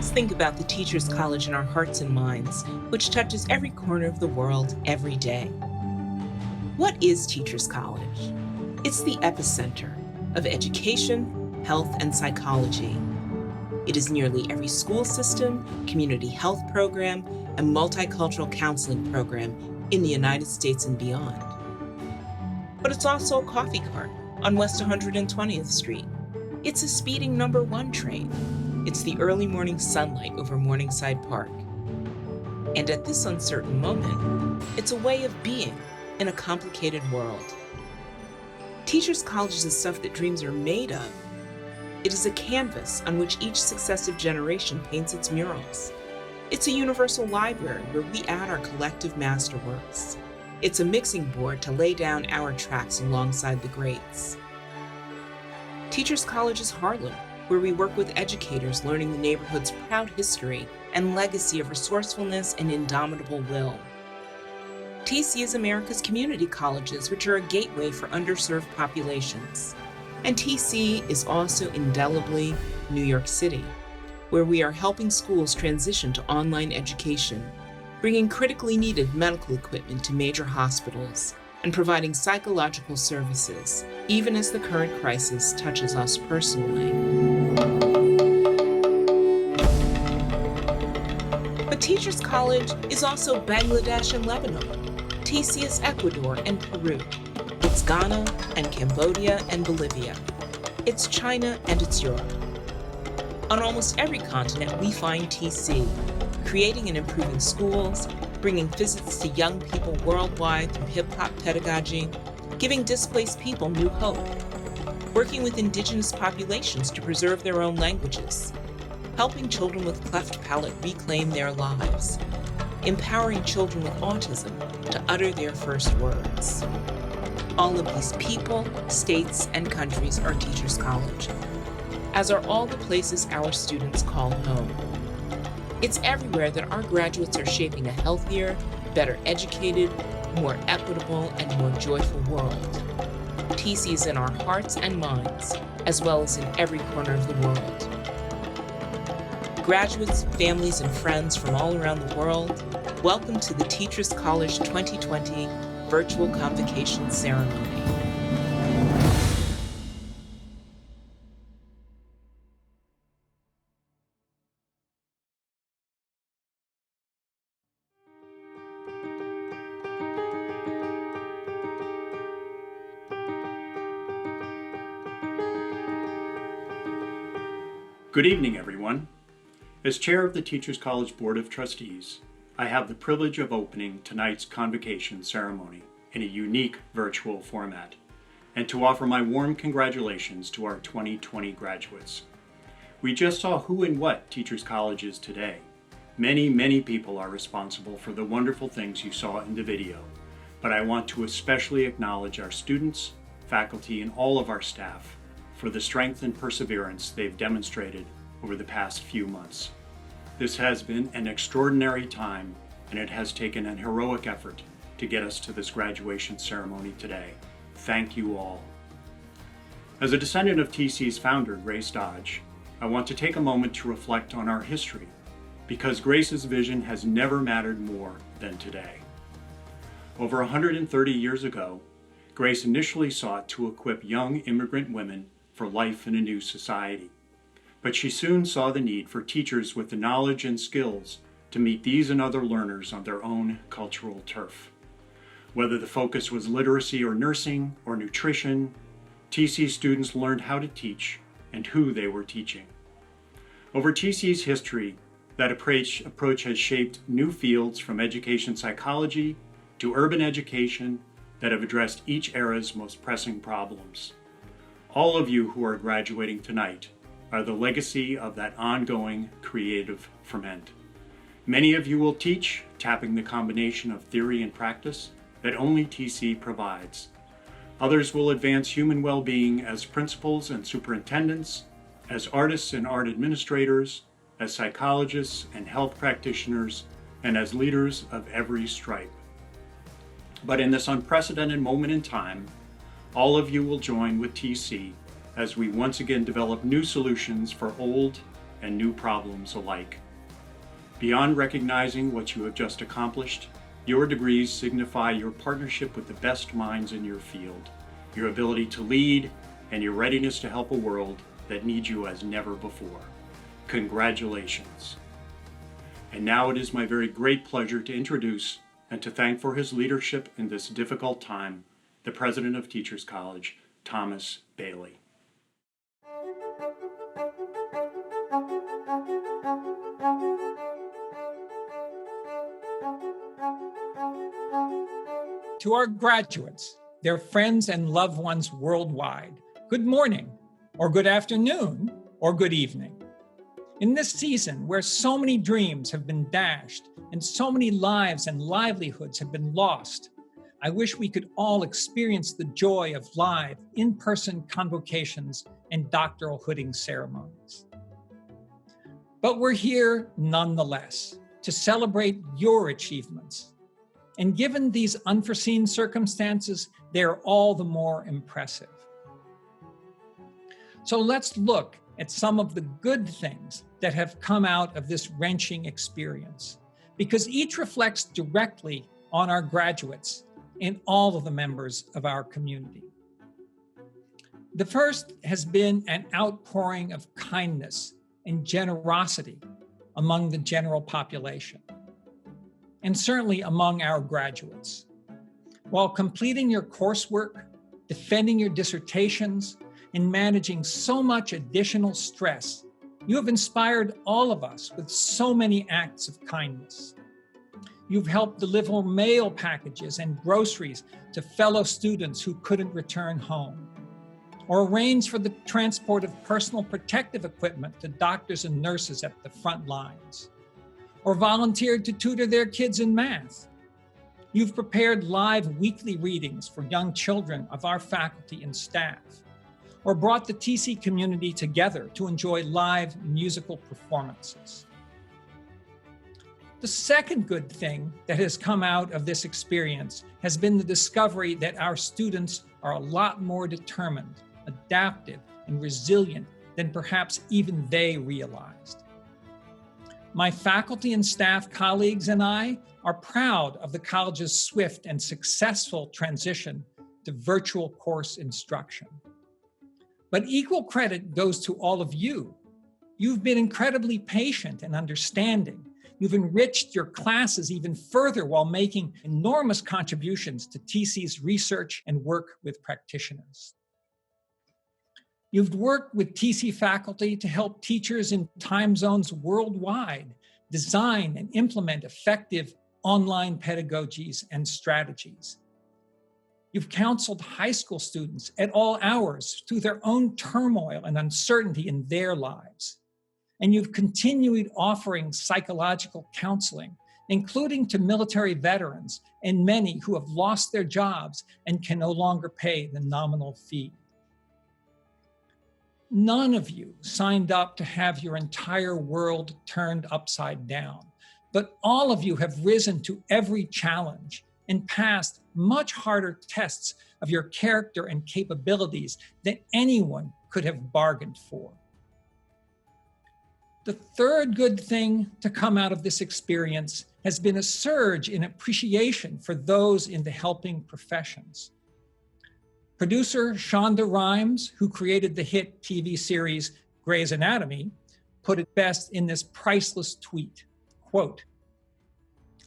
Let's think about the Teachers College in our hearts and minds, which touches every corner of the world every day. What is Teachers College? It's the epicenter of education, health, and psychology. It is nearly every school system, community health program, and multicultural counseling program in the United States and beyond. But it's also a coffee cart on West 120th Street. It's a speeding number 1 train. It's the early morning sunlight over Morningside Park. And at this uncertain moment, it's a way of being in a complicated world. Teachers College is the stuff that dreams are made of. It is a canvas on which each successive generation paints its murals. It's a universal library where we add our collective masterworks. It's a mixing board to lay down our tracks alongside the greats. Teachers College is Harlem, where we work with educators learning the neighborhood's proud history and legacy of resourcefulness and indomitable will. TC is America's community colleges, which are a gateway for underserved populations. And TC is also indelibly New York City, where we are helping schools transition to online education, bringing critically needed medical equipment to major hospitals, and providing psychological services, even as the current crisis touches us personally. But Teachers College is also Bangladesh and Lebanon. TC is Ecuador and Peru. It's Ghana and Cambodia and Bolivia. It's China and it's Europe. On almost every continent, we find TC, creating and improving schools, bringing visits to young people worldwide through hip-hop pedagogy, giving displaced people new hope, working with indigenous populations to preserve their own languages, helping children with cleft palate reclaim their lives, empowering children with autism to utter their first words. All of these people, states, and countries are Teachers College, as are all the places our students call home. It's everywhere that our graduates are shaping a healthier, better educated, more equitable, and more joyful world. TC is in our hearts and minds, as well as in every corner of the world. Graduates, families, and friends from all around the world, welcome to the Teachers College 2020 Virtual Convocation Ceremony. Good evening, everyone. As chair of the Teachers College Board of Trustees, I have the privilege of opening tonight's convocation ceremony in a unique virtual format, and to offer my warm congratulations to our 2020 graduates. We just saw who and what Teachers College is today. Many people are responsible for the wonderful things you saw in the video, but I want to especially acknowledge our students, faculty, and all of our staff for the strength and perseverance they've demonstrated over the past few months. This has been an extraordinary time, and it has taken an heroic effort to get us to this graduation ceremony today. Thank you all. As a descendant of TC's founder, Grace Dodge, I want to take a moment to reflect on our history, because Grace's vision has never mattered more than today. Over 130 years ago, Grace initially sought to equip young immigrant women for life in a new society. But she soon saw the need for teachers with the knowledge and skills to meet these and other learners on their own cultural turf. Whether the focus was literacy or nursing or nutrition, TC students learned how to teach and who they were teaching. Over TC's history, that approach has shaped new fields from education psychology to urban education that have addressed each era's most pressing problems. All of you who are graduating tonight are the legacy of that ongoing creative ferment. Many of you will teach, tapping the combination of theory and practice that only TC provides. Others will advance human well-being as principals and superintendents, as artists and art administrators, as psychologists and health practitioners, and as leaders of every stripe. But in this unprecedented moment in time, all of you will join with TC as we once again develop new solutions for old and new problems alike. Beyond recognizing what you have just accomplished, your degrees signify your partnership with the best minds in your field, your ability to lead, and your readiness to help a world that needs you as never before. Congratulations. And now it is my very great pleasure to introduce and to thank for his leadership in this difficult time, the President of Teachers College, Thomas Bailey. To our graduates, their friends and loved ones worldwide, good morning, or good afternoon, or good evening. In this season where so many dreams have been dashed and so many lives and livelihoods have been lost, I wish we could all experience the joy of live, in-person convocations and doctoral hooding ceremonies. But we're here nonetheless to celebrate your achievements. And given these unforeseen circumstances, they're all the more impressive. So let's look at some of the good things that have come out of this wrenching experience, because each reflects directly on our graduates and all of the members of our community. The first has been an outpouring of kindness and generosity among the general population, and certainly among our graduates. While completing your coursework, defending your dissertations, and managing so much additional stress, you have inspired all of us with so many acts of kindness. You've helped deliver mail packages and groceries to fellow students who couldn't return home, or arrange for the transport of personal protective equipment to doctors and nurses at the front lines, or volunteered to tutor their kids in math. You've prepared live weekly readings for young children of our faculty and staff, or brought the TC community together to enjoy live musical performances. The second good thing that has come out of this experience has been the discovery that our students are a lot more determined, adaptive, and resilient than perhaps even they realized. My faculty and staff colleagues and I are proud of the college's swift and successful transition to virtual course instruction. But equal credit goes to all of you. You've been incredibly patient and understanding. You've enriched your classes even further while making enormous contributions to TC's research and work with practitioners. You've worked with TC faculty to help teachers in time zones worldwide design and implement effective online pedagogies and strategies. You've counseled high school students at all hours through their own turmoil and uncertainty in their lives. And you've continued offering psychological counseling, including to military veterans and many who have lost their jobs and can no longer pay the nominal fee. None of you signed up to have your entire world turned upside down, but all of you have risen to every challenge and passed much harder tests of your character and capabilities than anyone could have bargained for. The third good thing to come out of this experience has been a surge in appreciation for those in the helping professions. Producer Shonda Rhimes, who created the hit TV series Grey's Anatomy, put it best in this priceless tweet, quote,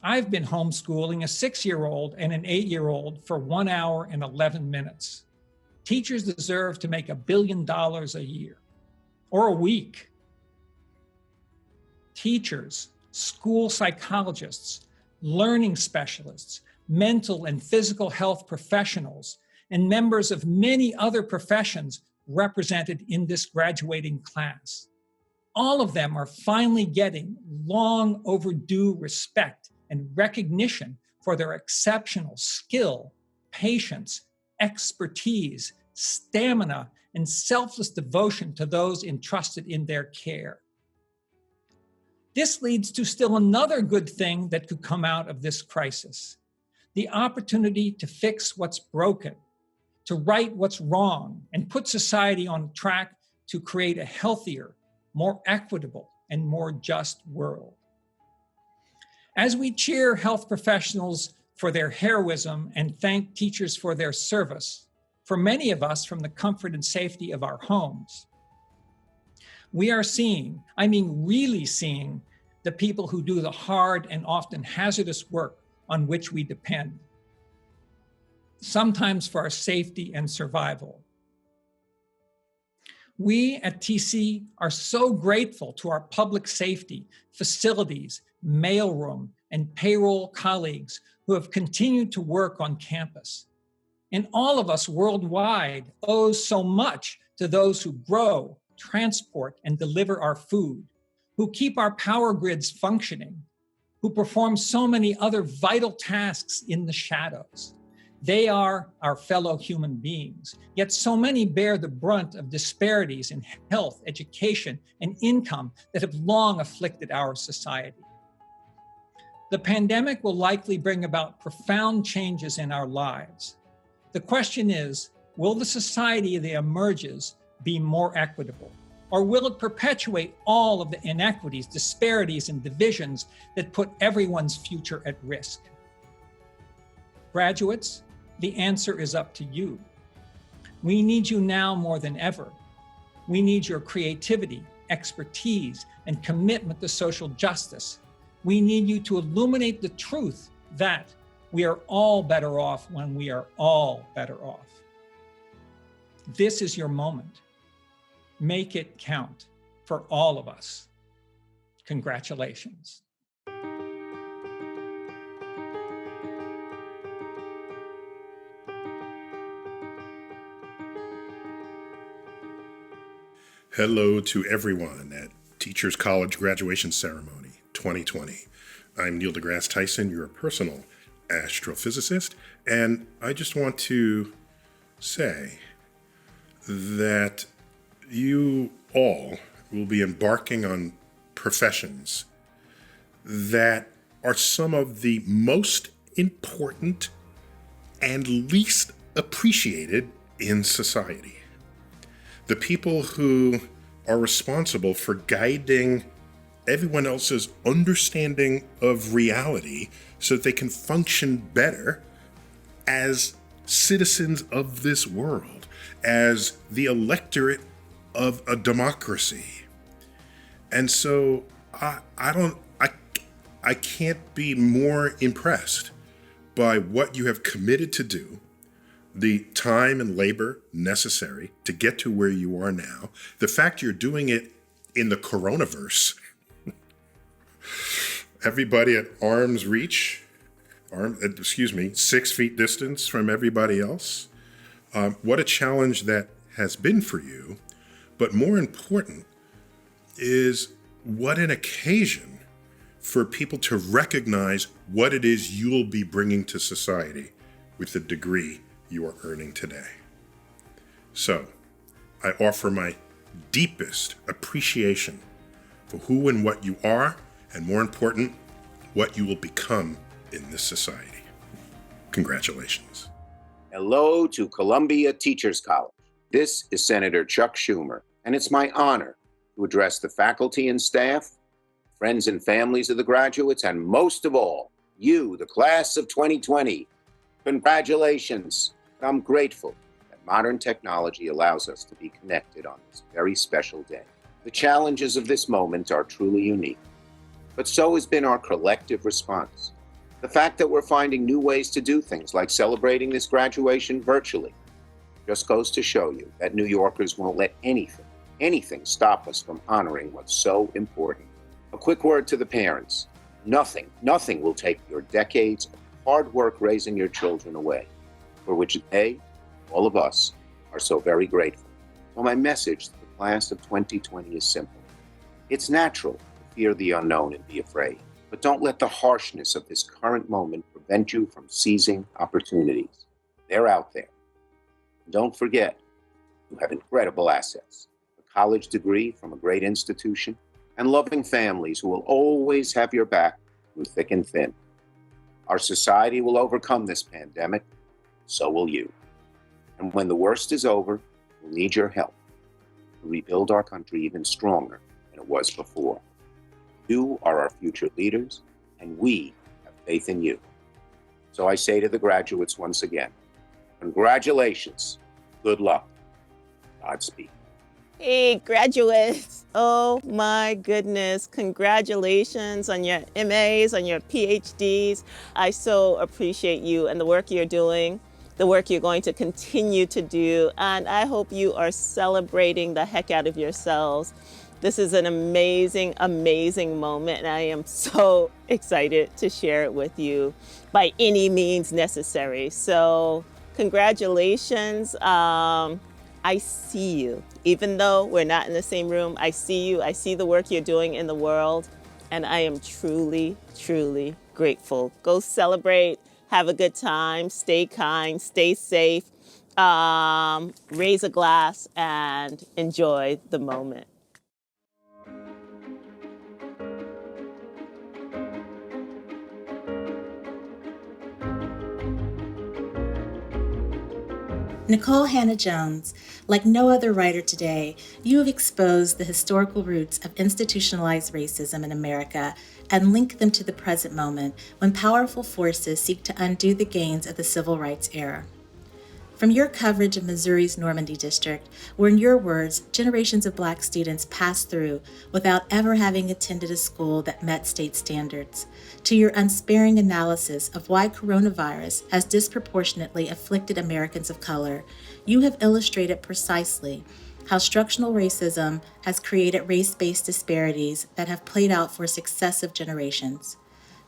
"I've been homeschooling a 6-year-old and an 8-year-old for 1 hour and 11 minutes. Teachers deserve to make $1 billion a year or a week." Teachers, school psychologists, learning specialists, mental and physical health professionals, and members of many other professions represented in this graduating class. All of them are finally getting long overdue respect and recognition for their exceptional skill, patience, expertise, stamina, and selfless devotion to those entrusted in their care. This leads to still another good thing that could come out of this crisis: the opportunity to fix what's broken, to right what's wrong, and put society on track to create a healthier, more equitable, and more just world. As we cheer health professionals for their heroism and thank teachers for their service, for many of us from the comfort and safety of our homes, we are seeing, really seeing, the people who do the hard and often hazardous work on which we depend, sometimes for our safety and survival. We at TC are so grateful to our public safety, facilities, mailroom, and payroll colleagues who have continued to work on campus. And all of us worldwide owe so much to those who grow, transport, and deliver our food, who keep our power grids functioning, who perform so many other vital tasks in the shadows. They are our fellow human beings, yet so many bear the brunt of disparities in health, education, and income that have long afflicted our society. The pandemic will likely bring about profound changes in our lives. The question is, will the society that emerges be more equitable? Or will it perpetuate all of the inequities, disparities, and divisions that put everyone's future at risk? Graduates, the answer is up to you. We need you now more than ever. We need your creativity, expertise, and commitment to social justice. We need you to illuminate the truth that we are all better off when we are all better off. This is your moment. Make it count for all of us. Congratulations. Hello to everyone at Teachers College Graduation Ceremony 2020. I'm Neil deGrasse Tyson, your personal astrophysicist, and I just want to say that you all will be embarking on professions that are some of the most important and least appreciated in society. The people who are responsible for guiding everyone else's understanding of reality so that they can function better as citizens of this world, as the electorate of a democracy. And so I can't be more impressed by what you have committed to do, the time and labor necessary to get to where you are now, the fact you're doing it in the coronavirus, everybody at arm's reach, 6 feet distance from everybody else. What a challenge that has been for you. But more important is what an occasion for people to recognize what it is you'll be bringing to society with the degree you are earning today. So I offer my deepest appreciation for who and what you are, and more important, what you will become in this society. Congratulations. Hello to Columbia Teachers College. This is Senator Chuck Schumer, and it's my honor to address the faculty and staff, friends and families of the graduates, and most of all, you, the class of 2020. Congratulations. I'm grateful that modern technology allows us to be connected on this very special day. The challenges of this moment are truly unique, but so has been our collective response. The fact that we're finding new ways to do things, like celebrating this graduation virtually, just goes to show you that New Yorkers won't let anything stop us from honoring what's so important. A quick word to the parents. Nothing will take your decades of hard work raising your children away, for which they, all of us, are so very grateful. So my message to the class of 2020 is simple. It's natural to fear the unknown and be afraid, but don't let the harshness of this current moment prevent you from seizing opportunities. They're out there. Don't forget, you have incredible assets, a college degree from a great institution, and loving families who will always have your back through thick and thin. Our society will overcome this pandemic, so will you. And when the worst is over, we'll need your help to rebuild our country even stronger than it was before. You are our future leaders, and we have faith in you. So I say to the graduates once again, congratulations, good luck, Godspeed. Hey, graduates. Oh my goodness. Congratulations on your MAs, on your PhDs. I so appreciate you and the work you're doing, the work you're going to continue to do, and I hope you are celebrating the heck out of yourselves. This is an amazing, amazing moment, and I am so excited to share it with you by any means necessary. So congratulations. I see you. Even though we're not in the same room, I see you. I see the work you're doing in the world, and I am truly, truly grateful. Go celebrate, have a good time, stay kind, stay safe, raise a glass, and enjoy the moment. Nikole Hannah-Jones, like no other writer today, you have exposed the historical roots of institutionalized racism in America and linked them to the present moment when powerful forces seek to undo the gains of the civil rights era. From your coverage of Missouri's Normandy District, where in your words, generations of Black students passed through without ever having attended a school that met state standards, to your unsparing analysis of why coronavirus has disproportionately afflicted Americans of color, you have illustrated precisely how structural racism has created race-based disparities that have played out for successive generations.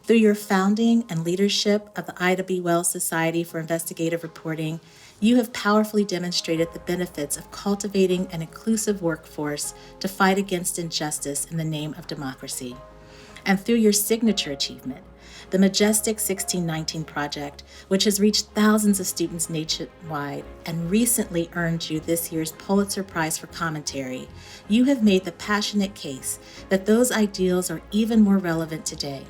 Through your founding and leadership of the Ida B. Wells Society for Investigative Reporting, you have powerfully demonstrated the benefits of cultivating an inclusive workforce to fight against injustice in the name of democracy. And through your signature achievement, the majestic 1619 Project, which has reached thousands of students nationwide and recently earned you this year's Pulitzer Prize for Commentary, you have made the passionate case that those ideals are even more relevant today.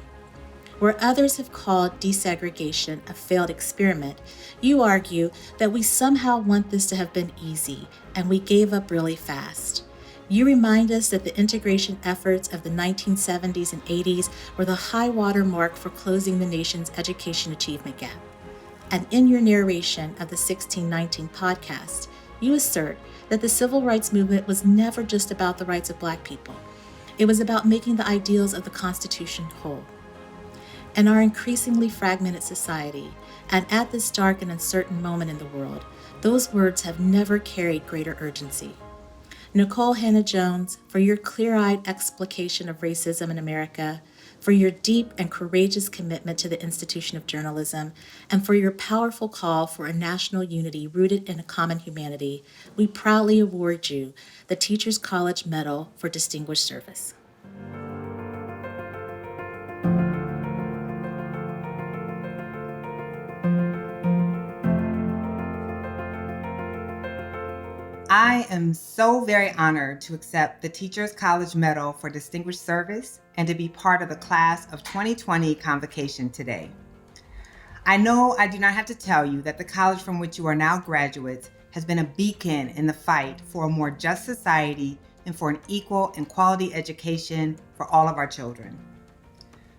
Where others have called desegregation a failed experiment, you argue that we somehow want this to have been easy and we gave up really fast. You remind us that the integration efforts of the 1970s and 80s were the high water mark for closing the nation's education achievement gap. And in your narration of the 1619 podcast, you assert that the civil rights movement was never just about the rights of Black people. It was about making the ideals of the Constitution whole. In our increasingly fragmented society, and at this dark and uncertain moment in the world, those words have never carried greater urgency. Nikole Hannah-Jones, for your clear-eyed explication of racism in America, for your deep and courageous commitment to the institution of journalism, and for your powerful call for a national unity rooted in a common humanity, we proudly award you the Teachers College Medal for Distinguished Service. I am so very honored to accept the Teachers College Medal for Distinguished Service and to be part of the class of 2020 Convocation today. I know I do not have to tell you that the college from which you are now graduates has been a beacon in the fight for a more just society and for an equal and quality education for all of our children.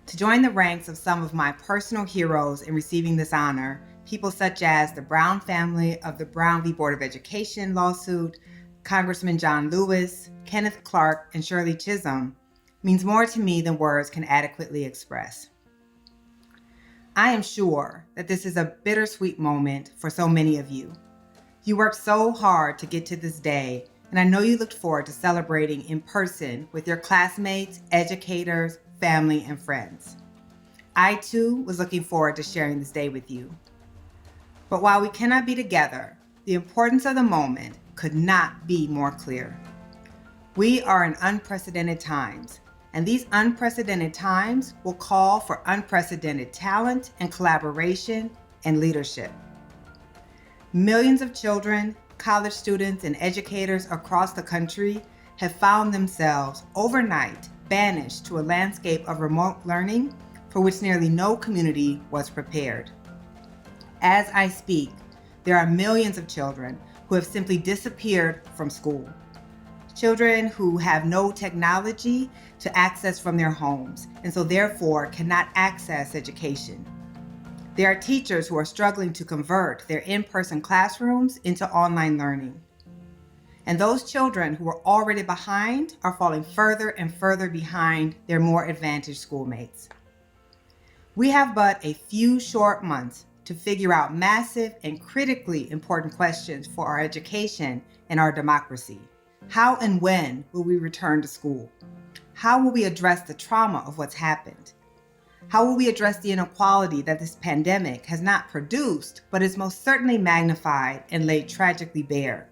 To join the ranks of some of my personal heroes in receiving this honor, people such as the Brown family of the Brown v. Board of Education lawsuit, Congressman John Lewis, Kenneth Clark, and Shirley Chisholm, means more to me than words can adequately express. I am sure that this is a bittersweet moment for so many of you. You worked so hard to get to this day, and I know you looked forward to celebrating in person with your classmates, educators, family, and friends. I too was looking forward to sharing this day with you. But while we cannot be together, the importance of the moment could not be more clear. We are in unprecedented times, and these unprecedented times will call for unprecedented talent and collaboration and leadership. Millions of children, college students, and educators across the country have found themselves overnight banished to a landscape of remote learning for which nearly no community was prepared. As I speak, there are millions of children who have simply disappeared from school. children who have no technology to access from their homes, and so therefore cannot access education. There are teachers who are struggling to convert their in-person classrooms into online learning. And those children who are already behind are falling further and further behind their more advantaged schoolmates. We have but a few short months to figure out massive and critically important questions for our education and our democracy. How and when will we return to school? How will we address the trauma of what's happened? How will we address the inequality that this pandemic has not produced, but is most certainly magnified and laid tragically bare?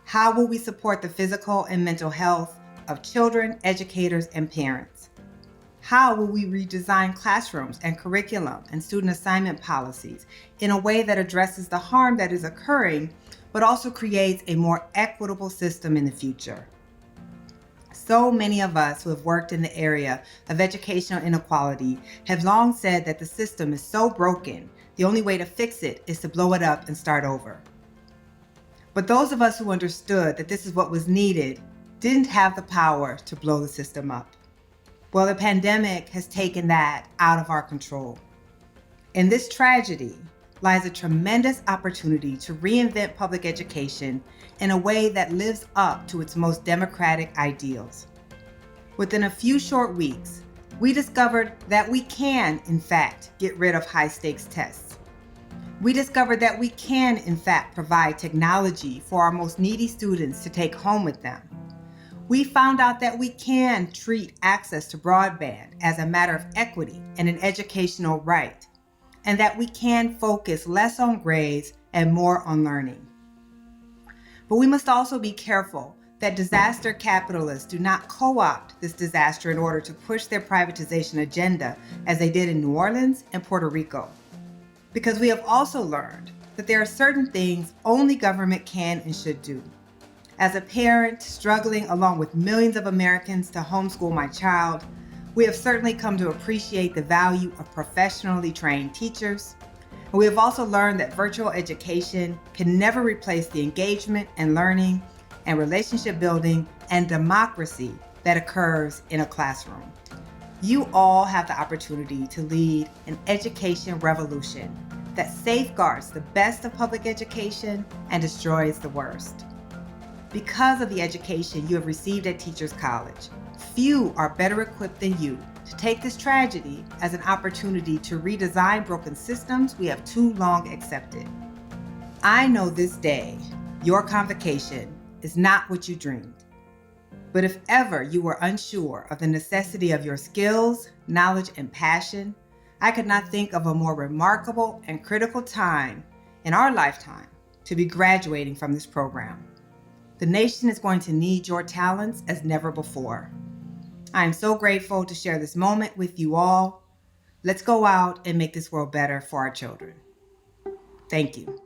How will we support the physical and mental health of children, educators, and parents? How will we redesign classrooms and curriculum and student assignment policies in a way that addresses the harm that is occurring, but also creates a more equitable system in the future? So many of us who have worked in the area of educational inequality have long said that the system is so broken, the only way to fix it is to blow it up and start over. But those of us who understood that this is what was needed didn't have the power to blow the system up. Well, the pandemic has taken that out of our control. In this tragedy lies a tremendous opportunity to reinvent public education in a way that lives up to its most democratic ideals. Within a few short weeks, we discovered that we can, in fact, get rid of high-stakes tests. We discovered that we can, in fact, provide technology for our most needy students to take home with them. We found out that we can treat access to broadband as a matter of equity and an educational right, and that we can focus less on grades and more on learning. But we must also be careful that disaster capitalists do not co-opt this disaster in order to push their privatization agenda as they did in New Orleans and Puerto Rico. Because we have also learned that there are certain things only government can and should do. As a parent struggling along with millions of Americans to homeschool my child, we have certainly come to appreciate the value of professionally trained teachers. And we have also learned that virtual education can never replace the engagement and learning and relationship building and democracy that occurs in a classroom. You all have the opportunity to lead an education revolution that safeguards the best of public education and destroys the worst. Because of the education you have received at Teachers College, few are better equipped than you to take this tragedy as an opportunity to redesign broken systems we have too long accepted. I know this day, your convocation is not what you dreamed. But if ever you were unsure of the necessity of your skills, knowledge, and passion, I could not think of a more remarkable and critical time in our lifetime to be graduating from this program. The nation is going to need your talents as never before. I am so grateful to share this moment with you all. Let's go out and make this world better for our children. Thank you.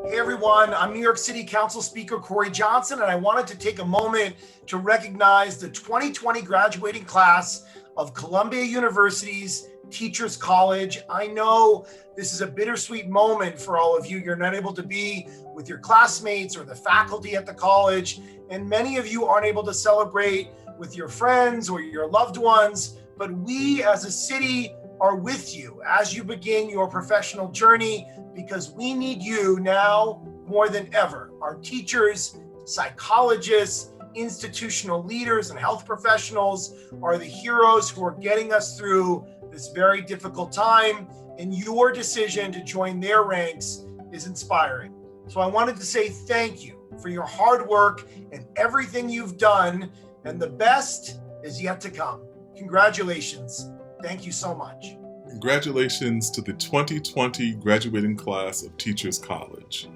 Hey everyone, I'm New York City Council Speaker Corey Johnson, and I wanted to take a moment to recognize the 2020 graduating class of Columbia University's Teachers College. I know this is a bittersweet moment for all of you. You're not able to be with your classmates or the faculty at the college, and many of you aren't able to celebrate with your friends or your loved ones, but we as a city are with you as you begin your professional journey, because we need you now more than ever. Our teachers, psychologists, institutional leaders, and health professionals are the heroes who are getting us through this very difficult time, and your decision to join their ranks is inspiring. So I wanted to say thank you for your hard work and everything you've done, and the best is yet to come. Congratulations. Thank you so much. Congratulations to the 2020 graduating class of Teachers College.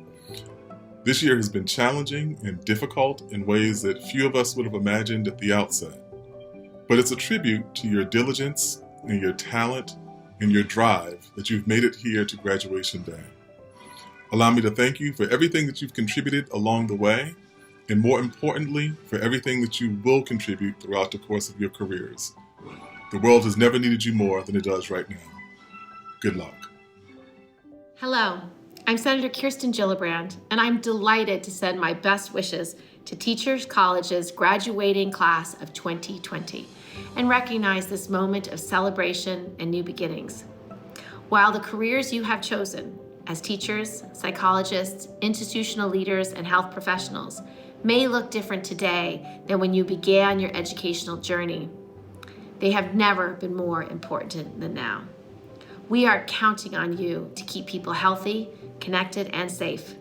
This year has been challenging and difficult in ways that few of us would have imagined at the outset. But it's a tribute to your diligence and your talent and your drive that you've made it here to graduation day. Allow me to thank you for everything that you've contributed along the way, and more importantly, for everything that you will contribute throughout the course of your careers. The world has never needed you more than it does right now. Good luck. Hello, I'm Senator Kirsten Gillibrand, and I'm delighted to send my best wishes to Teachers College's graduating class of 2020 and recognize this moment of celebration and new beginnings. While the careers you have chosen as teachers, psychologists, institutional leaders, and health professionals may look different today than when you began your educational journey, they have never been more important than now. We are counting on you to keep people healthy, connected, and safe.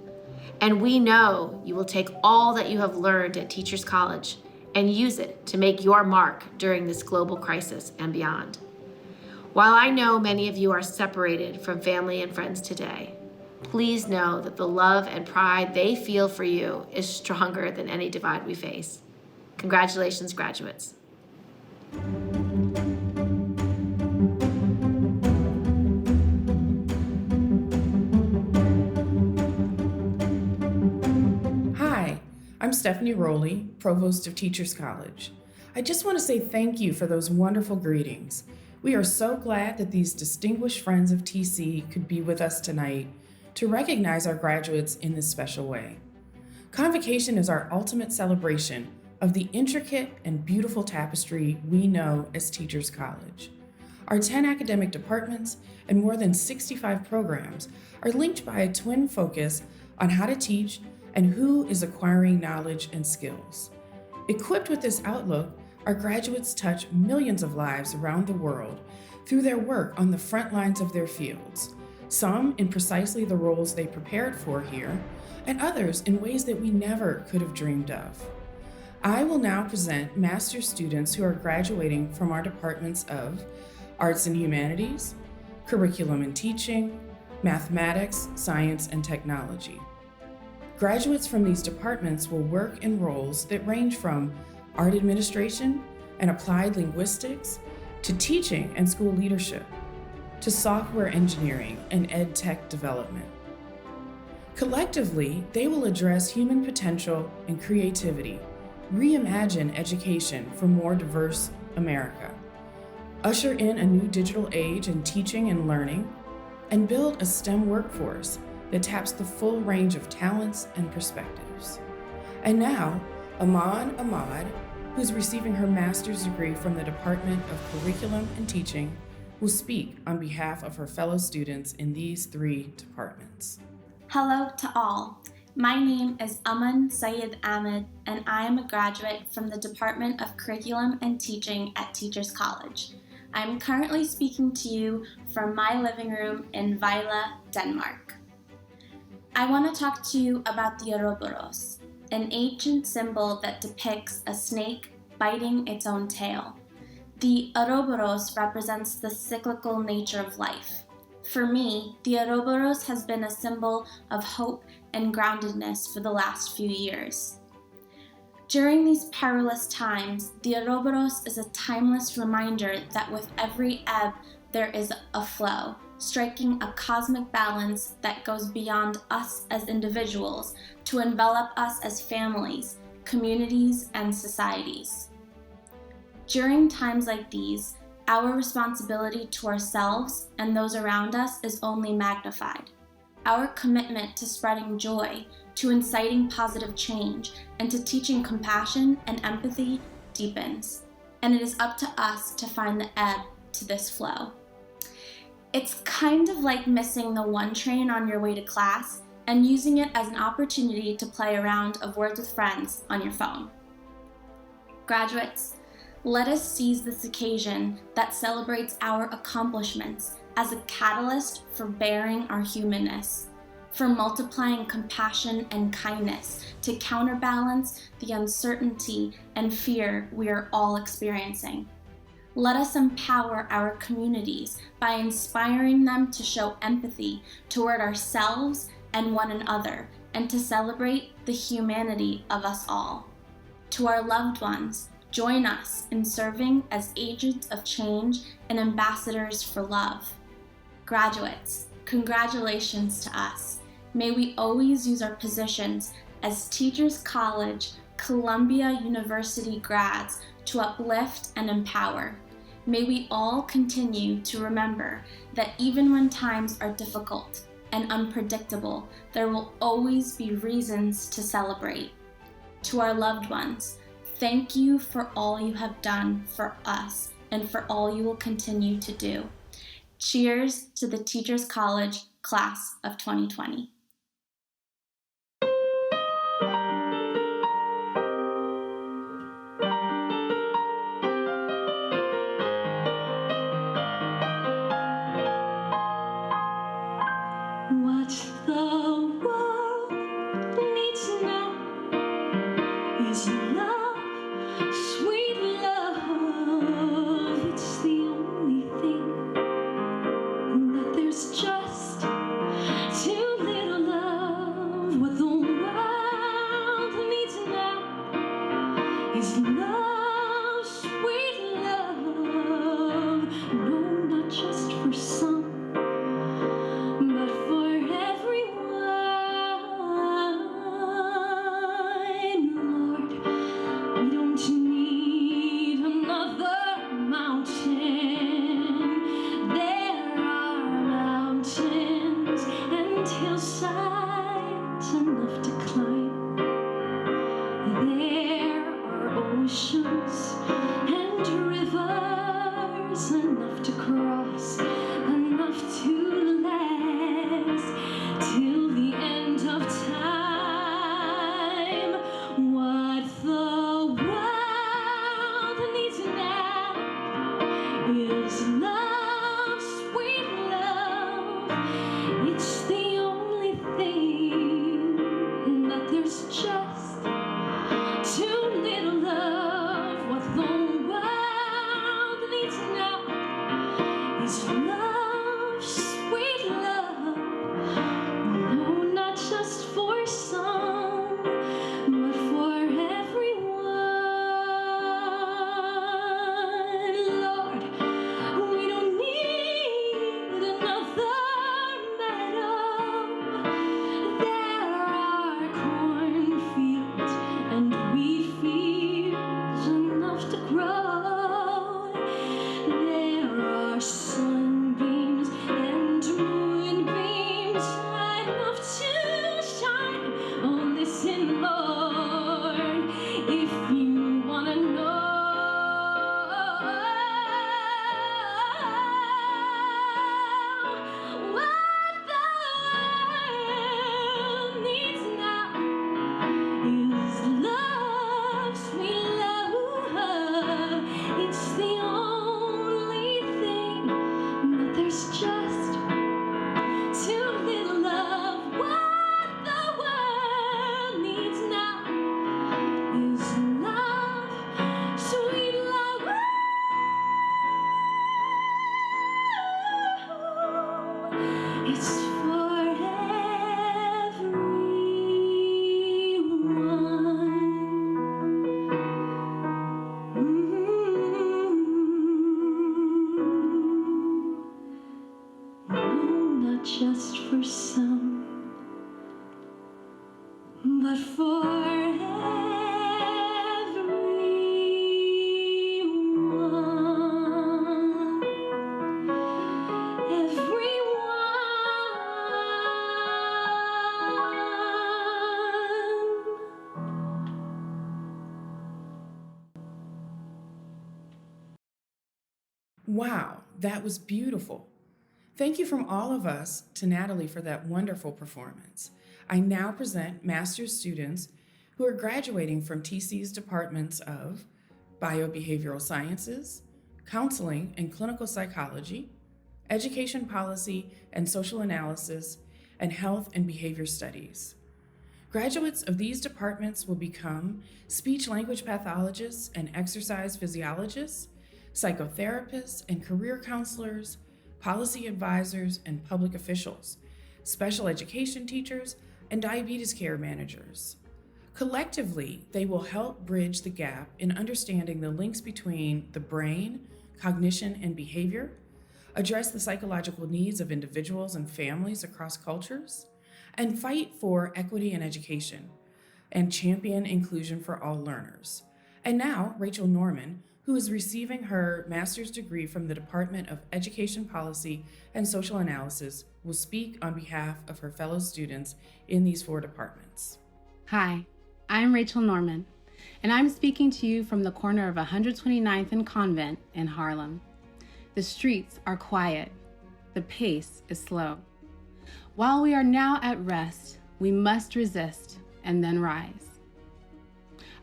And we know you will take all that you have learned at Teachers College and use it to make your mark during this global crisis and beyond. While I know many of you are separated from family and friends today, please know that the love and pride they feel for you is stronger than any divide we face. Congratulations, graduates. I'm Stephanie Rowley, Provost of Teachers College. I just want to say thank you for those wonderful greetings. We are so glad that these distinguished friends of TC could be with us tonight to recognize our graduates in this special way. Convocation is our ultimate celebration of the intricate and beautiful tapestry we know as Teachers College. Our 10 academic departments and more than 65 programs are linked by a twin focus on how to teach and who is acquiring knowledge and skills. Equipped with this outlook, our graduates touch millions of lives around the world through their work on the front lines of their fields, some in precisely the roles they prepared for here, and others in ways that we never could have dreamed of. I will now present master's students who are graduating from our departments of Arts and Humanities, Curriculum and Teaching, Mathematics, Science, and Technology. Graduates from these departments will work in roles that range from art administration and applied linguistics to teaching and school leadership, to software engineering and ed tech development. Collectively, they will address human potential and creativity, reimagine education for more diverse America, usher in a new digital age in teaching and learning, and build a STEM workforce that taps the full range of talents and perspectives. And now, Aman Ahmad, who's receiving her master's degree from the Department of Curriculum and Teaching, will speak on behalf of her fellow students in these 3 departments. Hello to all. My name is Aman Syed Ahmed, and I am a graduate from the Department of Curriculum and Teaching at Teachers College. I'm currently speaking to you from my living room in Vejle, Denmark. I want to talk to you about the Ouroboros, an ancient symbol that depicts a snake biting its own tail. The Ouroboros represents the cyclical nature of life. For me, the Ouroboros has been a symbol of hope and groundedness for the last few years. During these perilous times, the Ouroboros is a timeless reminder that with every ebb, there is a flow, striking a cosmic balance that goes beyond us as individuals to envelop us as families, communities, and societies. During times like these, our responsibility to ourselves and those around us is only magnified. Our commitment to spreading joy, to inciting positive change, and to teaching compassion and empathy deepens. And it is up to us to find the ebb to this flow. It's kind of like missing the one train on your way to class and using it as an opportunity to play a round of Words with Friends on your phone. Graduates, let us seize this occasion that celebrates our accomplishments as a catalyst for bearing our humanness, for multiplying compassion and kindness to counterbalance the uncertainty and fear we are all experiencing. Let us empower our communities by inspiring them to show empathy toward ourselves and one another, and to celebrate the humanity of us all. To our loved ones, join us in serving as agents of change and ambassadors for love. Graduates, congratulations to us. May we always use our positions as Teachers College, Columbia University grads to uplift and empower. May we all continue to remember that even when times are difficult and unpredictable, there will always be reasons to celebrate. To our loved ones, thank you for all you have done for us and for all you will continue to do. Cheers to the Teachers College Class of 2020. What the world needs now is love, sweet love. It's the only thing that there's just too little of. What the world needs now is love, sweet love. No, not just for some, but for everyone. Lord, we don't need another mountain. There are mountains and hillsides enough to climb. There are oceans and rivers enough to cross, enough to last till the end of time. What the world needs now is love, sweet love. It's the only thing that there's just too little of. What the world needs now is love, sweet love. No, not just for some, but for everyone. Lord, we don't need another meadow. There are cornfields and wheat fields enough to grow. There are sunbeams and moonbeams enough to shine. Oh, listen, Lord, if you want to know what the world needs now is love, sweet love. It's the only thing that there's just too little of. What the world needs now is love, sweet love. It's for everyone. No, not just for some, but for Wow, that was beautiful. Thank you from all of us to Natalie for that wonderful performance. I now present master's students who are graduating from TC's departments of Biobehavioral Sciences, Counseling and Clinical Psychology, Education Policy and Social Analysis, and Health and Behavior Studies. Graduates of these departments will become speech-language pathologists and exercise physiologists, psychotherapists and career counselors, policy advisors and public officials, special education teachers, and diabetes care managers. Collectively, they will help bridge the gap in understanding the links between the brain, cognition, and behavior, address the psychological needs of individuals and families across cultures, and fight for equity in education, and champion inclusion for all learners. And now, Rachel Norman, who is receiving her master's degree from the Department of Education Policy and Social Analysis, will speak on behalf of her fellow students in these 4 departments. Hi, I'm Rachel Norman, and I'm speaking to you from the corner of 129th and Convent in Harlem. The streets are quiet. The pace is slow. While we are now at rest, we must resist and then rise.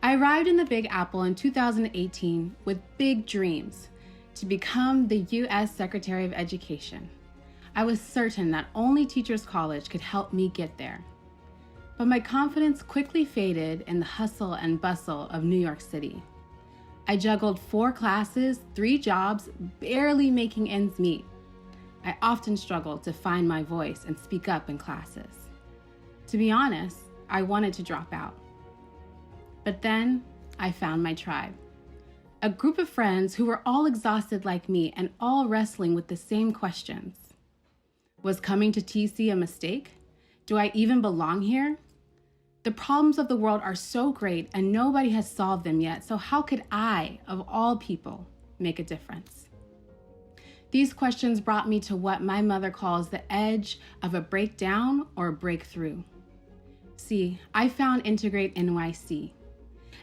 I arrived in the Big Apple in 2018 with big dreams to become the U.S. Secretary of Education. I was certain that only Teachers College could help me get there. But my confidence quickly faded in the hustle and bustle of New York City. I juggled 4 classes, 3 jobs, barely making ends meet. I often struggled to find my voice and speak up in classes. To be honest, I wanted to drop out. But then I found my tribe. A group of friends who were all exhausted like me and all wrestling with the same questions. Was coming to TC a mistake? Do I even belong here? The problems of the world are so great and nobody has solved them yet, so how could I, of all people, make a difference? These questions brought me to what my mother calls the edge of a breakdown or a breakthrough. See, I found Integrate NYC,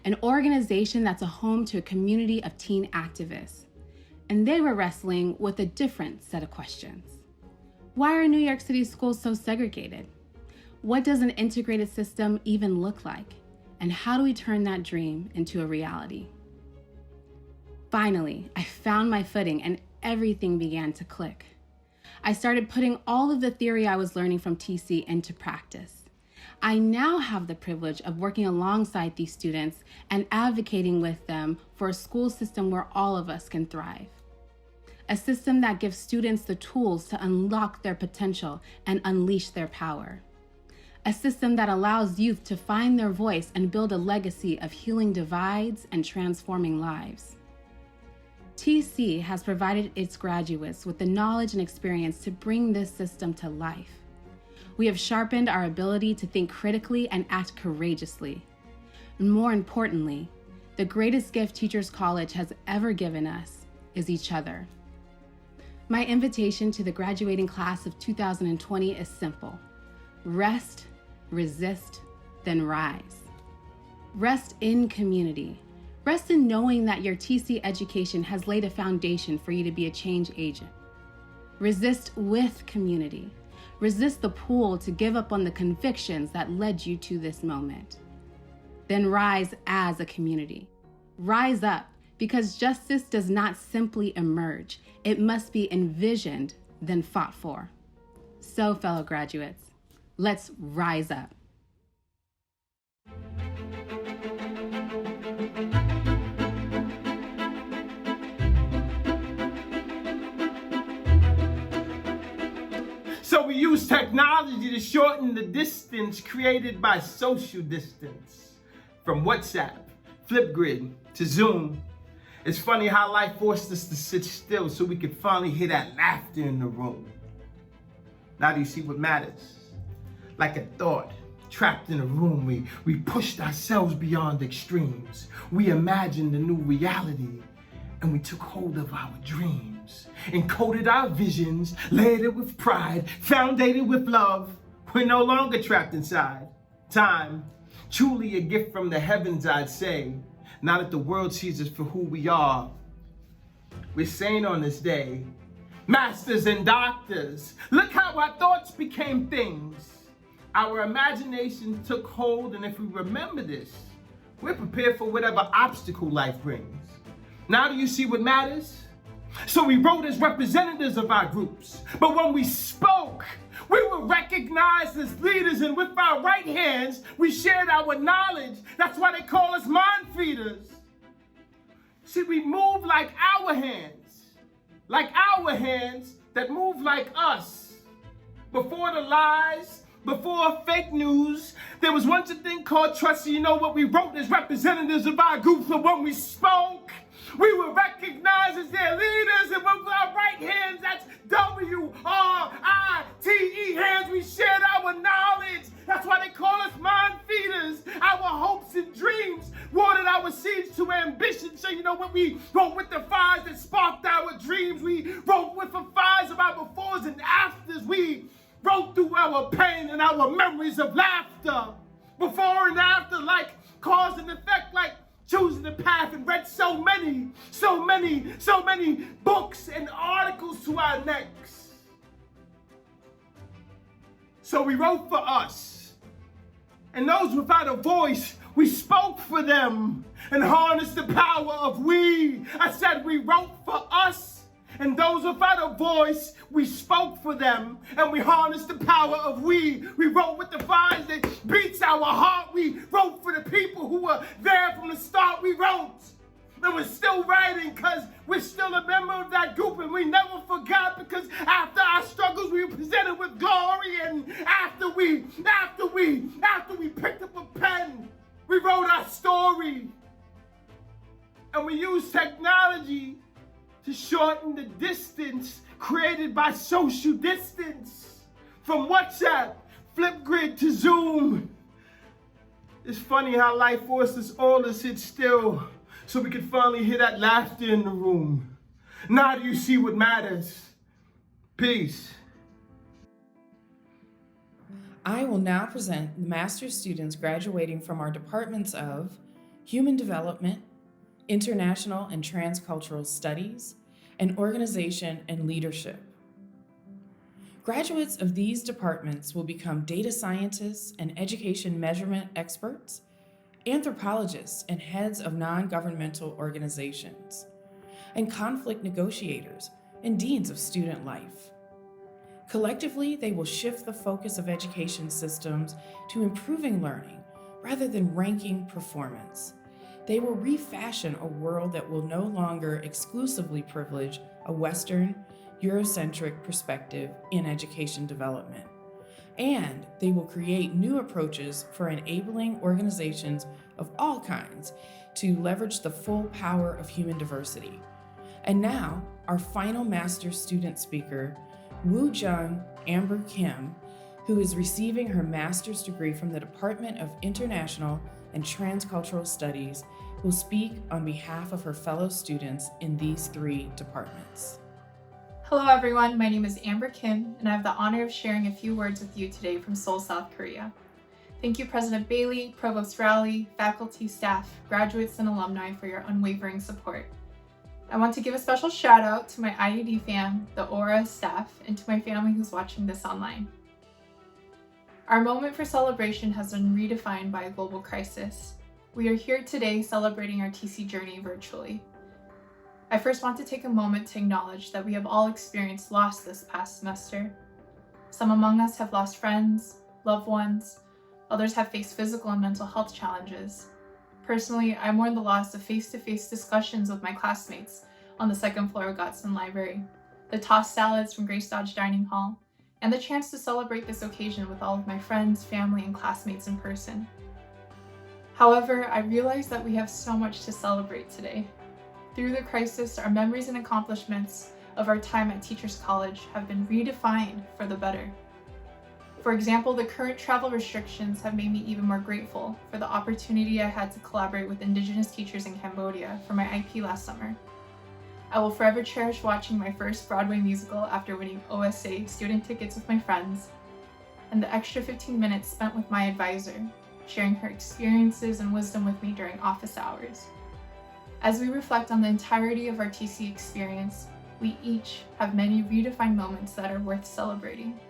an organization that's a home to a community of teen activists. And they were wrestling with a different set of questions. Why are New York City schools so segregated? What does an integrated system even look like? And how do we turn that dream into a reality? Finally, I found my footing and everything began to click. I started putting all of the theory I was learning from TC into practice. I now have the privilege of working alongside these students and advocating with them for a school system where all of us can thrive. A system that gives students the tools to unlock their potential and unleash their power. A system that allows youth to find their voice and build a legacy of healing divides and transforming lives. TC has provided its graduates with the knowledge and experience to bring this system to life. We have sharpened our ability to think critically and act courageously. And more importantly, the greatest gift Teachers College has ever given us is each other. My invitation to the graduating class of 2020 is simple. Rest, resist, then rise. Rest in community. Rest in knowing that your TC education has laid a foundation for you to be a change agent. Resist with community. Resist the pull to give up on the convictions that led you to this moment. Then rise as a community. Rise up, because justice does not simply emerge. It must be envisioned, then fought for. So, fellow graduates, let's rise up. So we use technology to shorten the distance created by social distance. From WhatsApp, Flipgrid, to Zoom. It's funny how life forced us to sit still so we could finally hear that laughter in the room. Now do you see what matters? Like a thought trapped in a room, we pushed ourselves beyond extremes. We imagined a new reality and we took hold of our dreams. Encoded our visions, layered it with pride, founded it with love. We're no longer trapped inside. Time, truly a gift from the heavens, I'd say. Now that the world sees us for who we are, we're saying on this day, masters and doctors, look how our thoughts became things. Our imagination took hold, and if we remember this, we're prepared for whatever obstacle life brings. Now do you see what matters? So we wrote as representatives of our groups, but when we spoke, we were recognized as leaders, and with our right hands, we shared our knowledge. That's why they call us mind feeders. See, we move like our hands that move like us. Before the lies, before fake news, there was once a thing called trust. You know what we wrote as representatives of our groups, but when we spoke, we were recognized as their leaders, and with our right hands, that's W-R-I-T-E hands, we shared our knowledge. That's why they call us mind feeders. Our hopes and dreams watered our seeds to ambition. So you know what We wrote with the fires that sparked our dreams. We wrote with the fires of our befores and afters. We wrote through our pain and our memories of laughter. Before and after, like cause and effect, like choosing the path, and read so many books and articles to our necks. So we wrote for us. And those without a voice, we spoke for them and harnessed the power of we. I said we wrote for us. And those without a voice, we spoke for them and we harnessed the power of we. We wrote with the fires that beats our heart. We wrote for the people who were there from the start. We wrote. And we're still writing because we're still a member of that group, and we never forgot, because after our struggles we were presented with glory, and after we picked up a pen, we wrote our story. And we used technology to shorten the distance created by social distance. From WhatsApp, Flipgrid to Zoom. It's funny how life forced us all to sit still so we could finally hear that laughter in the room. Now do you see what matters? Peace. I will now present the master's students graduating from our departments of Human Development, International and Transcultural Studies, and Organization and Leadership. Graduates of these departments will become data scientists and education measurement experts, anthropologists and heads of non-governmental organizations, and conflict negotiators and deans of student life. Collectively, they will shift the focus of education systems to improving learning rather than ranking performance. They will refashion a world that will no longer exclusively privilege a Western, Eurocentric perspective in education development. And they will create new approaches for enabling organizations of all kinds to leverage the full power of human diversity. And now, our final master's student speaker, Woo Jung Amber Kim, who is receiving her master's degree from the Department of International and Transcultural Studies, will speak on behalf of her fellow students in these 3 departments. Hello everyone, my name is Amber Kim, and I have the honor of sharing a few words with you today from Seoul, South Korea. Thank you President Bailey, Provost Rowley, faculty, staff, graduates, and alumni for your unwavering support. I want to give a special shout out to my IED fam, the Aura staff, and to my family who's watching this online. Our moment for celebration has been redefined by a global crisis. We are here today celebrating our TC journey virtually. I first want to take a moment to acknowledge that we have all experienced loss this past semester. Some among us have lost friends, loved ones, others have faced physical and mental health challenges. Personally, I mourn the loss of face-to-face discussions with my classmates on the 2nd floor of Godson Library, the tossed salads from Grace Dodge Dining Hall, and the chance to celebrate this occasion with all of my friends, family, and classmates in person. However, I realize that we have so much to celebrate today. Through the crisis, our memories and accomplishments of our time at Teachers College have been redefined for the better. For example, the current travel restrictions have made me even more grateful for the opportunity I had to collaborate with Indigenous teachers in Cambodia for my IP last summer. I will forever cherish watching my first Broadway musical after winning OSA student tickets with my friends, and the extra 15 minutes spent with my advisor, sharing her experiences and wisdom with me during office hours. As we reflect on the entirety of our TC experience, we each have many redefined moments that are worth celebrating.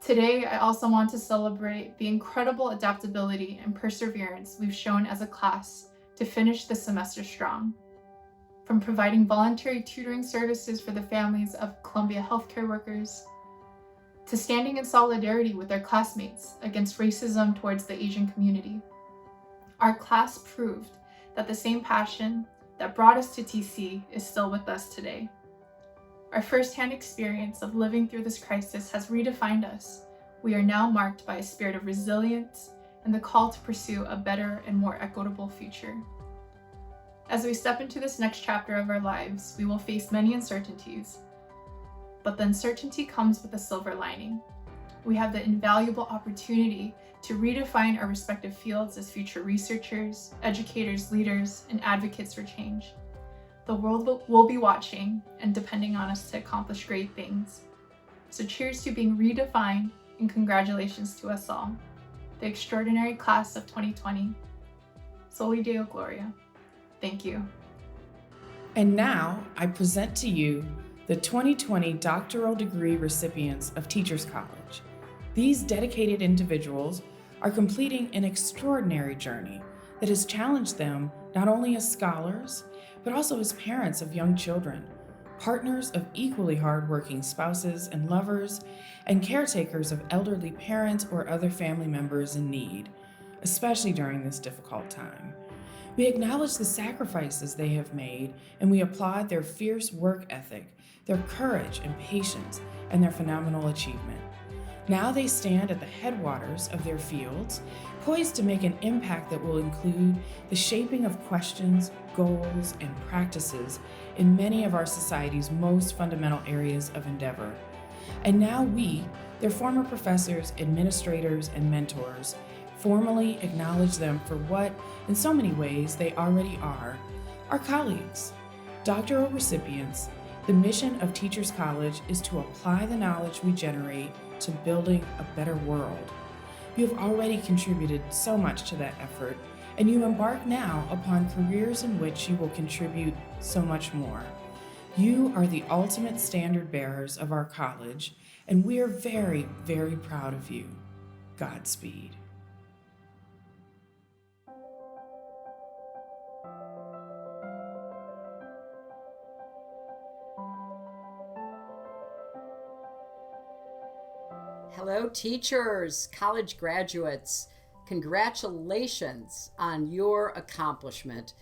Today, I also want to celebrate the incredible adaptability and perseverance we've shown as a class to finish the semester strong. From providing voluntary tutoring services for the families of Columbia healthcare workers, to standing in solidarity with our classmates against racism towards the Asian community. Our class proved that the same passion that brought us to TC is still with us today. Our firsthand experience of living through this crisis has redefined us. We are now marked by a spirit of resilience and the call to pursue a better and more equitable future. As we step into this next chapter of our lives, we will face many uncertainties, but the uncertainty comes with a silver lining. We have the invaluable opportunity to redefine our respective fields as future researchers, educators, leaders, and advocates for change. The world will be watching and depending on us to accomplish great things. So cheers to being redefined, and congratulations to us all, the extraordinary class of 2020. Soli Deo Gloria. Thank you. And now I present to you the 2020 doctoral degree recipients of Teachers College. These dedicated individuals are completing an extraordinary journey that has challenged them not only as scholars, but also as parents of young children, partners of equally hardworking spouses and lovers, and caretakers of elderly parents or other family members in need, especially during this difficult time. We acknowledge the sacrifices they have made, and we applaud their fierce work ethic, their courage and patience, and their phenomenal achievement. Now they stand at the headwaters of their fields, poised to make an impact that will include the shaping of questions, goals, and practices in many of our society's most fundamental areas of endeavor. And now we, their former professors, administrators, and mentors, formally acknowledge them for what, in so many ways, they already are, our colleagues. Doctoral recipients, the mission of Teachers College is to apply the knowledge we generate to building a better world. You have already contributed so much to that effort, and you embark now upon careers in which you will contribute so much more. You are the ultimate standard bearers of our college, and we are very, very proud of you. Godspeed. Hello, teachers, college graduates. Congratulations on your accomplishment.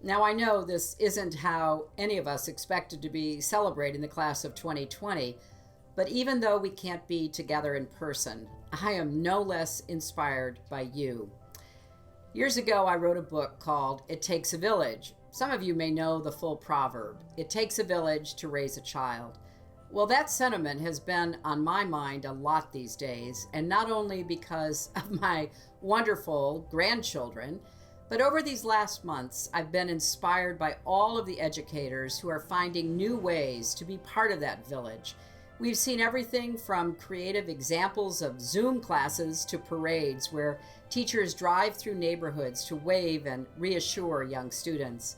Now, I know this isn't how any of us expected to be celebrating the class of 2020, but even though we can't be together in person, I am no less inspired by you. Years ago, I wrote a book called It Takes a Village. Some of you may know the full proverb, it takes a village to raise a child. Well, that sentiment has been on my mind a lot these days, and not only because of my wonderful grandchildren, but over these last months, I've been inspired by all of the educators who are finding new ways to be part of that village. We've seen everything from creative examples of Zoom classes to parades where teachers drive through neighborhoods to wave and reassure young students.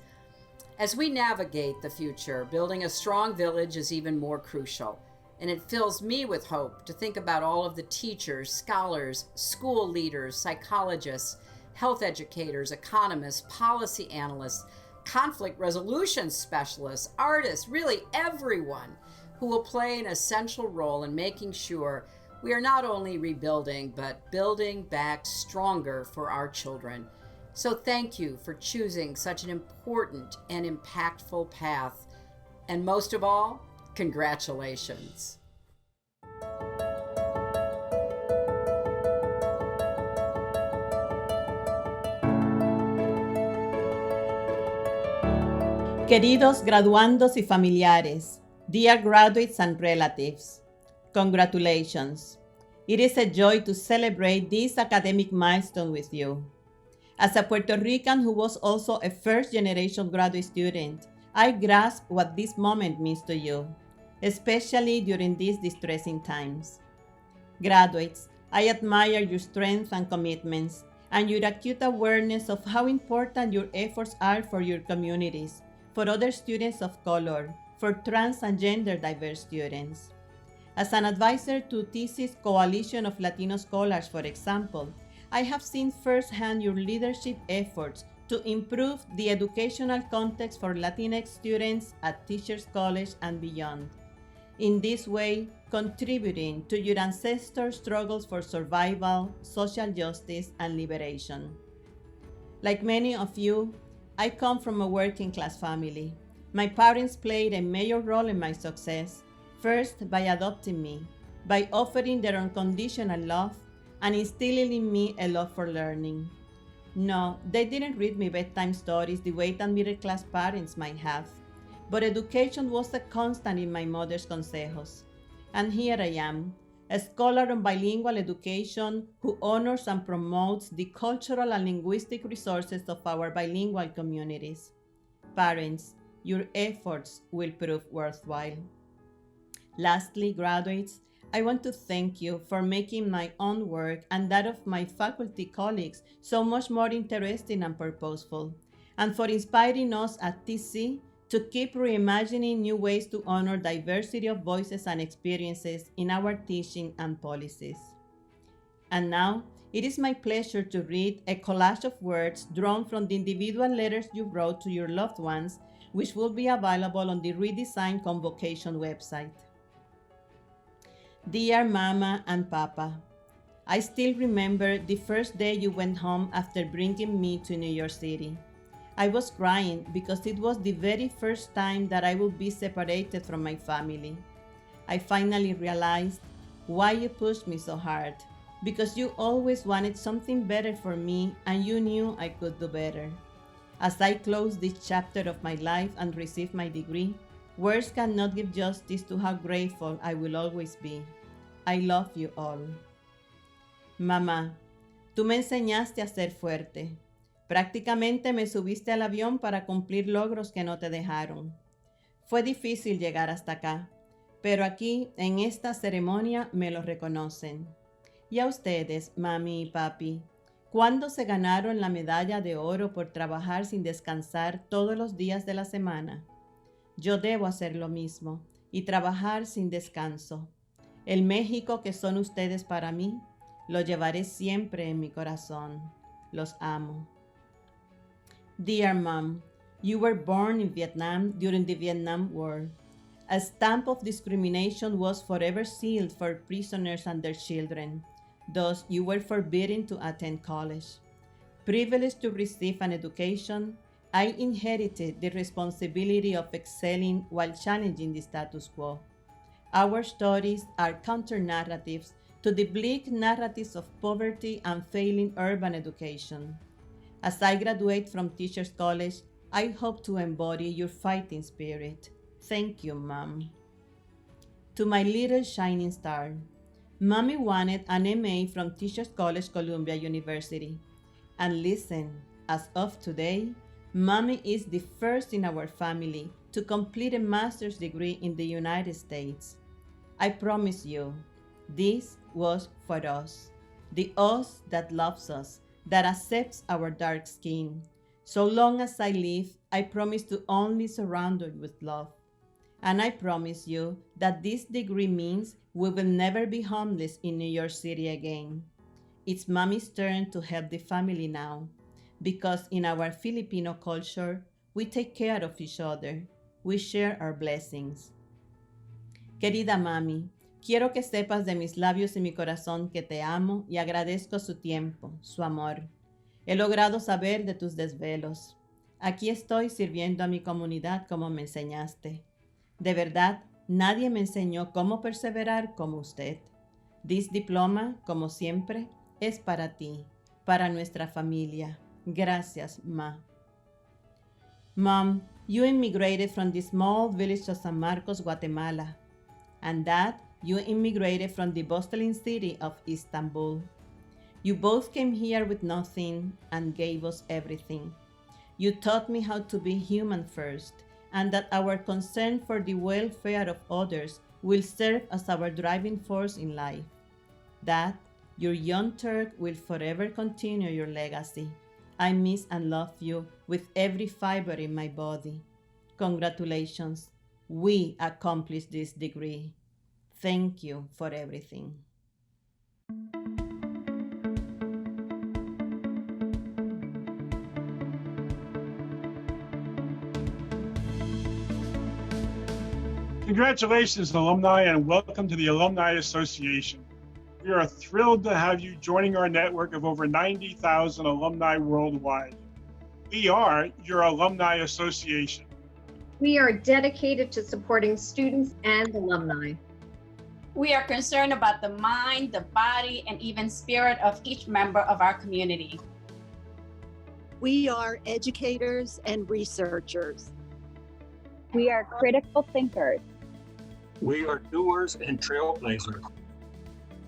As we navigate the future, building a strong village is even more crucial, and it fills me with hope to think about all of the teachers, scholars, school leaders, psychologists, health educators, economists, policy analysts, conflict resolution specialists, artists, really everyone who will play an essential role in making sure we are not only rebuilding, but building back stronger for our children. So thank you for choosing such an important and impactful path. And most of all, congratulations. Queridos graduandos y familiares, dear graduates and relatives, congratulations. It is a joy to celebrate this academic milestone with you. As a Puerto Rican who was also a first-generation graduate student, I grasp what this moment means to you, especially during these distressing times. Graduates, I admire your strength and commitments, and your acute awareness of how important your efforts are for your communities, for other students of color, for trans and gender diverse students. As an advisor to TC's Coalition of Latino Scholars, for example, I have seen firsthand your leadership efforts to improve the educational context for Latinx students at Teachers College and beyond. In this way, contributing to your ancestors' struggles for survival, social justice, and liberation. Like many of you, I come from a working class family. My parents played a major role in my success, first by adopting me, by offering their unconditional love, and instilling in me a love for learning. No, they didn't read me bedtime stories the way that middle-class parents might have, but education was a constant in my mother's consejos. And here I am, a scholar on bilingual education who honors and promotes the cultural and linguistic resources of our bilingual communities. Parents, your efforts will prove worthwhile. Lastly, graduates, I want to thank you for making my own work and that of my faculty colleagues so much more interesting and purposeful, and for inspiring us at TC to keep reimagining new ways to honor diversity of voices and experiences in our teaching and policies. And now, it is my pleasure to read a collage of words drawn from the individual letters you wrote to your loved ones, which will be available on the redesigned Convocation website. Dear Mama and Papa, I still remember the first day you went home after bringing me to New York City. I was crying because it was the very first time that I would be separated from my family. I finally realized why you pushed me so hard, because you always wanted something better for me and you knew I could do better. As I close this chapter of my life and receive my degree, words cannot give justice to how grateful I will always be. I love you all. Mamá, tú me enseñaste a ser fuerte. Prácticamente me subiste al avión para cumplir logros que no te dejaron. Fue difícil llegar hasta acá, pero aquí, en esta ceremonia, me lo reconocen. Y a ustedes, mami y papi, ¿cuándo se ganaron la medalla de oro por trabajar sin descansar todos los días de la semana? Yo debo hacer lo mismo y trabajar sin descanso. El México que son ustedes para mí, lo llevaré siempre en mi corazón. Los amo. Dear Mom, you were born in Vietnam during the Vietnam War. A stamp of discrimination was forever sealed for prisoners and their children. Thus, you were forbidden to attend college. Privileged to receive an education, I inherited the responsibility of excelling while challenging the status quo. Our stories are counter-narratives to the bleak narratives of poverty and failing urban education. As I graduate from Teachers College, I hope to embody your fighting spirit. Thank you, Mom. To my little shining star, Mommy wanted an MA from Teachers College, Columbia University. And listen, as of today, Mommy is the first in our family to complete a master's degree in the United States. I promise you, this was for us, the us that loves us, that accepts our dark skin. So long as I live, I promise to only surround you with love. And I promise you that this degree means we will never be homeless in New York City again. It's Mommy's turn to help the family now, because in our Filipino culture, we take care of each other. We share our blessings. Querida Mami, quiero que sepas de mis labios y mi corazón que te amo y agradezco su tiempo, su amor. He logrado saber de tus desvelos. Aquí estoy sirviendo a mi comunidad como me enseñaste. De verdad, nadie me enseñó cómo perseverar como usted. This diploma, como siempre, es para ti, para nuestra familia. Gracias, Ma. Mom, you immigrated from the small village of San Marcos, Guatemala. And Dad, you immigrated from the bustling city of Istanbul. You both came here with nothing and gave us everything. You taught me how to be human first, and that our concern for the welfare of others will serve as our driving force in life. That, your young Turk will forever continue your legacy. I miss and love you with every fiber in my body. Congratulations. We accomplished this degree. Thank you for everything. Congratulations, alumni, and welcome to the Alumni Association. We are thrilled to have you joining our network of over 90,000 alumni worldwide. We are your Alumni Association. We are dedicated to supporting students and alumni. We are concerned about the mind, the body, and even spirit of each member of our community. We are educators and researchers. We are critical thinkers. We are doers and trailblazers.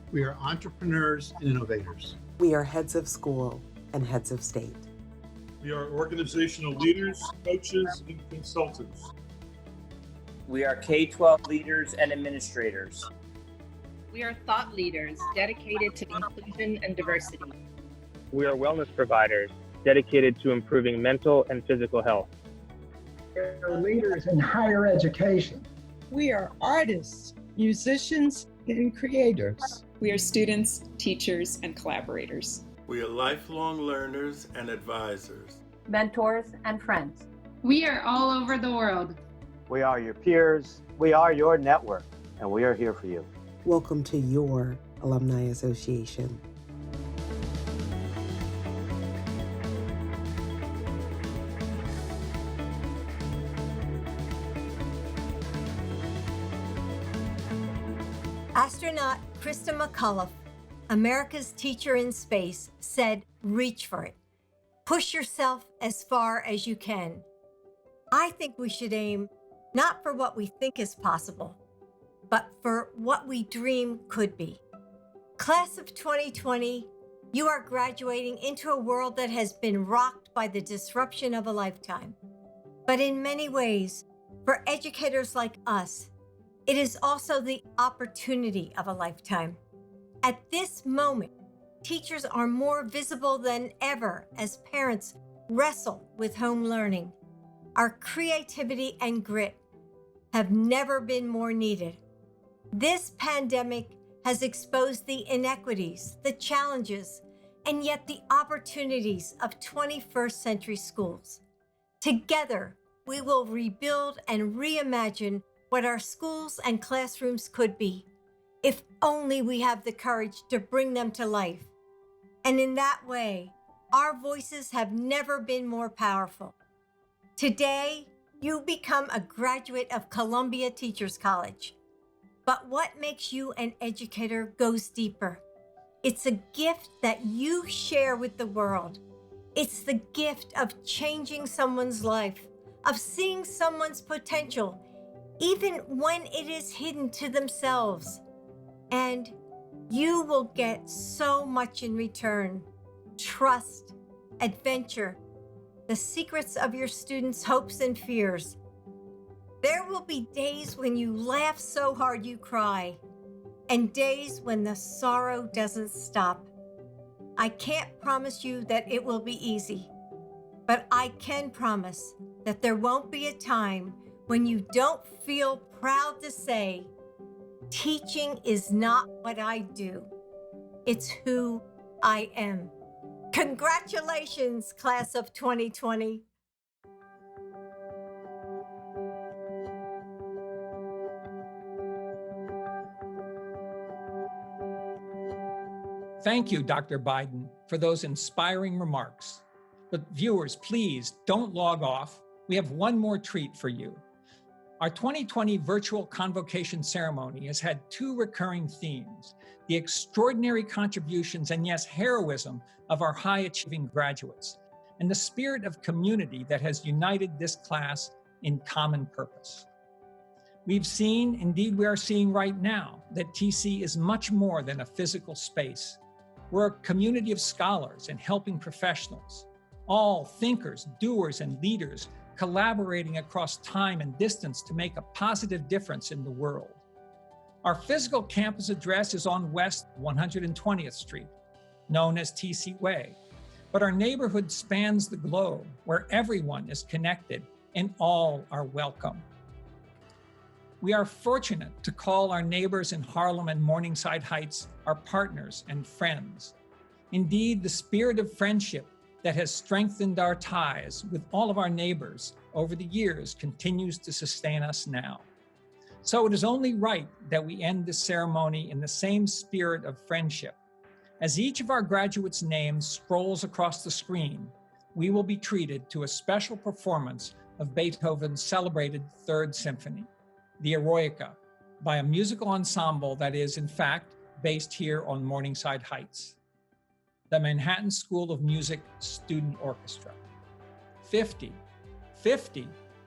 We are entrepreneurs and innovators. We are heads of school and heads of state. We are organizational leaders, coaches, and consultants. We are K-12 leaders and administrators. We are thought leaders dedicated to inclusion and diversity. We are wellness providers dedicated to improving mental and physical health. We are leaders in higher education. We are artists, musicians, and creators. We are students, teachers, and collaborators. We are lifelong learners and advisors. Mentors and friends. We are all over the world. We are your peers. We are your network, and we are here for you. Welcome to your Alumni Association. Astronaut Krista McAuliffe, America's teacher in space, said, "Reach for it. Push yourself as far as you can." I think we should aim not for what we think is possible, but for what we dream could be. Class of 2020, you are graduating into a world that has been rocked by the disruption of a lifetime. But in many ways, for educators like us, it is also the opportunity of a lifetime. At this moment, teachers are more visible than ever as parents wrestle with home learning. Our creativity and grit have never been more needed. This pandemic has exposed the inequities, the challenges, and yet the opportunities of 21st century schools. Together, we will rebuild and reimagine what our schools and classrooms could be, if only we have the courage to bring them to life. And in that way, our voices have never been more powerful. Today, you become a graduate of Columbia Teachers College. But what makes you an educator goes deeper. It's a gift that you share with the world. It's the gift of changing someone's life, of seeing someone's potential, even when it is hidden to themselves. And you will get so much in return: trust, adventure, the secrets of your students' hopes and fears. There will be days when you laugh so hard you cry, and days when the sorrow doesn't stop. I can't promise you that it will be easy, but I can promise that there won't be a time when you don't feel proud to say, "Teaching is not what I do. It's who I am." Congratulations, class of 2020. Thank you, Dr. Biden, for those inspiring remarks. But viewers, please don't log off. We have one more treat for you. Our 2020 virtual Convocation ceremony has had two recurring themes: the extraordinary contributions and, yes, heroism of our high-achieving graduates, and the spirit of community that has united this class in common purpose. We've seen, indeed we are seeing right now, that TC is much more than a physical space. We're a community of scholars and helping professionals, all thinkers, doers, and leaders collaborating across time and distance to make a positive difference in the world. Our physical campus address is on West 120th Street, known as TC Way, but our neighborhood spans the globe, where everyone is connected and all are welcome. We are fortunate to call our neighbors in Harlem and Morningside Heights our partners and friends. Indeed, the spirit of friendship that has strengthened our ties with all of our neighbors over the years continues to sustain us now. So it is only right that we end this ceremony in the same spirit of friendship. As each of our graduates' names scrolls across the screen, we will be treated to a special performance of Beethoven's celebrated Third Symphony, the Eroica, by a musical ensemble that is, in fact, based here on Morningside Heights, the Manhattan School of Music Student Orchestra. 50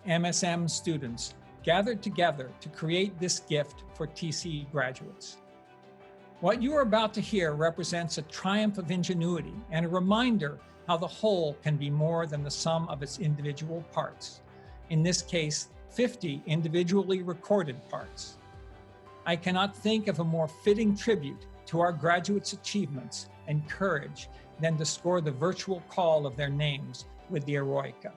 MSM students gathered together to create this gift for TC graduates. What you are about to hear represents a triumph of ingenuity and a reminder how the whole can be more than the sum of its individual parts. In this case, 50 individually recorded parts. I cannot think of a more fitting tribute to our graduates' achievements and courage than to score the virtual call of their names with the Eroica.